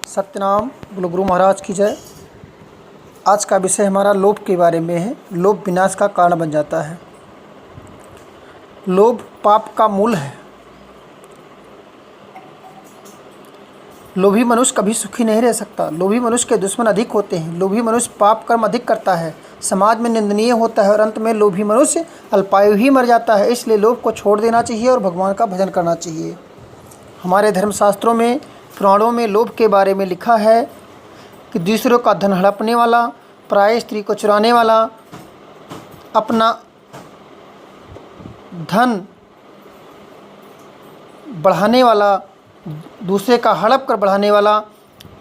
सत्यनाम बोलो गुरु महाराज की जय। आज का विषय हमारा लोभ के बारे में है। लोभ विनाश का कारण बन जाता है। लोभ पाप का मूल है। लोभी मनुष्य कभी सुखी नहीं रह सकता। लोभी मनुष्य के दुश्मन अधिक होते हैं। लोभी मनुष्य पाप कर्म अधिक करता है, समाज में निंदनीय होता है और अंत में लोभी मनुष्य अल्पायु ही मर जाता है। इसलिए लोभ को छोड़ देना चाहिए और भगवान का भजन करना चाहिए। हमारे धर्मशास्त्रों में, पुराणों में लोभ के बारे में लिखा है कि दूसरों का धन हड़पने वाला, पराई स्त्री को चुराने वाला, अपना धन बढ़ाने वाला, दूसरे का हड़प कर बढ़ाने वाला,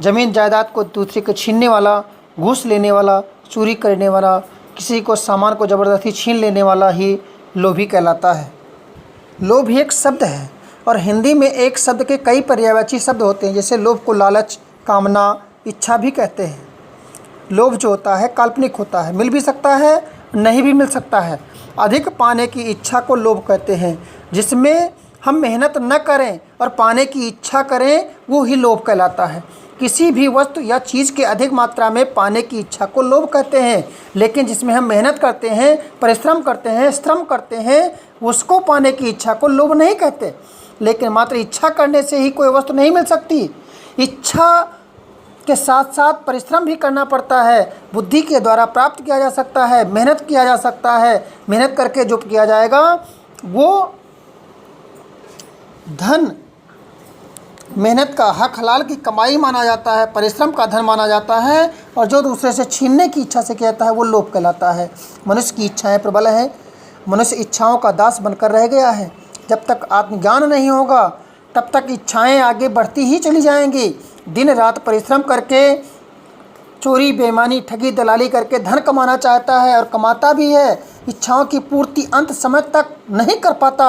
ज़मीन जायदाद को दूसरे को छीनने वाला, घूस लेने वाला, चोरी करने वाला, किसी को सामान को ज़बरदस्ती छीन लेने वाला ही लोभी कहलाता है। लोभ एक शब्द है और हिंदी में एक शब्द के कई पर्यायवाची शब्द होते हैं। जैसे लोभ को लालच, कामना, इच्छा भी कहते हैं। लोभ जो होता है काल्पनिक होता है, मिल भी सकता है, नहीं भी मिल सकता है। अधिक पाने की इच्छा को लोभ कहते हैं। जिसमें हम मेहनत न करें और पाने की इच्छा करें वो ही लोभ कहलाता है। किसी भी वस्तु या चीज़ के अधिक मात्रा में पाने की इच्छा को लोभ कहते हैं। लेकिन जिसमें हम मेहनत करते हैं, परिश्रम करते हैं, श्रम करते हैं, उसको पाने की इच्छा को लोभ नहीं कहते। लेकिन मात्र इच्छा करने से ही कोई वस्तु नहीं मिल सकती। इच्छा के साथ साथ परिश्रम भी करना पड़ता है। बुद्धि के द्वारा प्राप्त किया जा सकता है, मेहनत किया जा सकता है। मेहनत करके जो किया जाएगा वो धन, मेहनत का हक हलाल की कमाई माना जाता है, परिश्रम का धन माना जाता है। और जो दूसरे से छीनने की इच्छा से किया जाता है वो लोभ कहलाता है। मनुष्य की इच्छाएं प्रबल है। मनुष्य इच्छाओं का दास बनकर रह गया है। जब तक आत्मज्ञान नहीं होगा तब तक इच्छाएं आगे बढ़ती ही चली जाएंगी। दिन रात परिश्रम करके, चोरी, बेईमानी, ठगी, दलाली करके धन कमाना चाहता है और कमाता भी है। इच्छाओं की पूर्ति अंत समय तक नहीं कर पाता।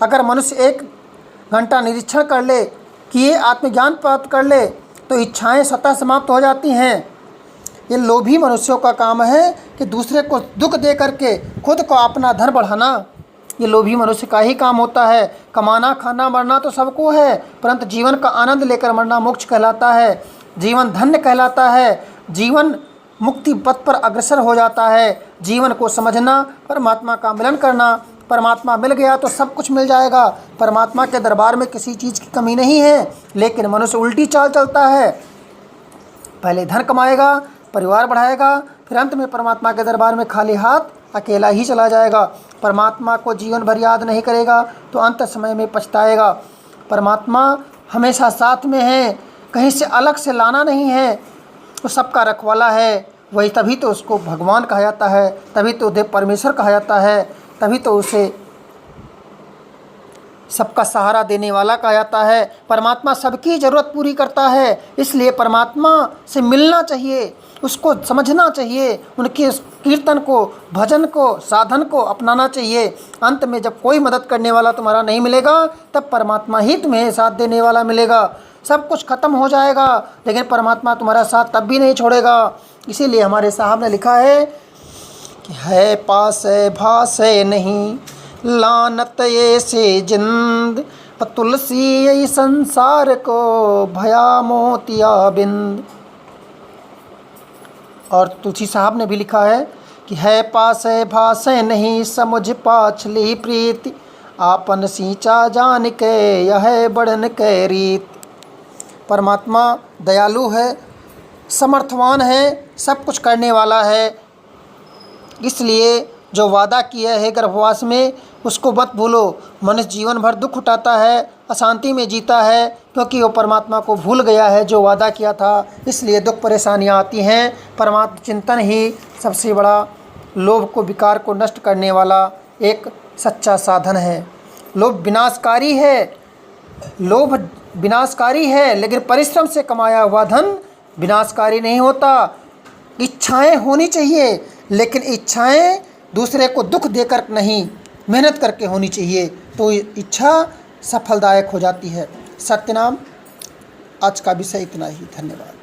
अगर मनुष्य 1 घंटा निरीक्षण कर ले, कि ये आत्मज्ञान प्राप्त कर ले, तो इच्छाएं स्वतः समाप्त हो जाती हैं। ये लोभी मनुष्यों का काम है कि दूसरे को दुख दे करके खुद को अपना धन बढ़ाना। ये लोभी मनुष्य का ही काम होता है। कमाना, खाना, मरना तो सबको है, परंतु जीवन का आनंद लेकर मरना मोक्ष कहलाता है। जीवन धन्य कहलाता है। जीवन मुक्ति पथ पर अग्रसर हो जाता है। जीवन को समझना, परमात्मा का मिलन करना। परमात्मा मिल गया तो सब कुछ मिल जाएगा। परमात्मा के दरबार में किसी चीज़ की कमी नहीं है। लेकिन मनुष्य उल्टी चाल चलता है। पहले धन कमाएगा, परिवार बढ़ाएगा, फिर अंत में परमात्मा के दरबार में खाली हाथ अकेला ही चला जाएगा। परमात्मा को जीवन भर याद नहीं करेगा तो अंत समय में पछताएगा। परमात्मा हमेशा साथ में है, कहीं से अलग से लाना नहीं है। वो सबका रखवाला है। वही तभी तो उसको भगवान कहा जाता है, तभी तो देव परमेश्वर कहा जाता है, तभी तो उसे सबका सहारा देने वाला कहा जाता है। परमात्मा सबकी ज़रूरत पूरी करता है। इसलिए परमात्मा से मिलना चाहिए, उसको समझना चाहिए, उनके कीर्तन को, भजन को, साधन को अपनाना चाहिए। अंत में जब कोई मदद करने वाला तुम्हारा नहीं मिलेगा तब परमात्मा ही तुम्हें साथ देने वाला मिलेगा। सब कुछ खत्म हो जाएगा लेकिन परमात्मा तुम्हारा साथ तब भी नहीं छोड़ेगा। इसीलिए हमारे साहब ने लिखा है कि है पास है भास है नहीं, लानत ये से जिंद, तुलसी यही संसार को भया मोतिया बिंद। और तुलसी साहब ने भी लिखा है कि है पास है भास है नहीं, समुझ पाछली प्रीति, आपन सींचा जान के यह बढ़न के रीत। परमात्मा दयालु है, समर्थवान है, सब कुछ करने वाला है। इसलिए जो वादा किया है गर्भवास में उसको मत भूलो। मनुष्य जीवन भर दुख उठाता है, अशांति में जीता है, क्योंकि वो परमात्मा को भूल गया है जो वादा किया था। इसलिए दुख परेशानियाँ आती हैं। परमात्मा चिंतन ही सबसे बड़ा लोभ को, विकार को नष्ट करने वाला एक सच्चा साधन है। लोभ विनाशकारी है। लोभ विनाशकारी है, लेकिन परिश्रम से कमाया हुआ धन विनाशकारी नहीं होता। इच्छाएं होनी चाहिए, लेकिन इच्छाएं दूसरे को दुख देकर नहीं, मेहनत करके होनी चाहिए, तो इच्छा सफलदायक हो जाती है। सत्यनाम। आज का विषय इतना ही। धन्यवाद।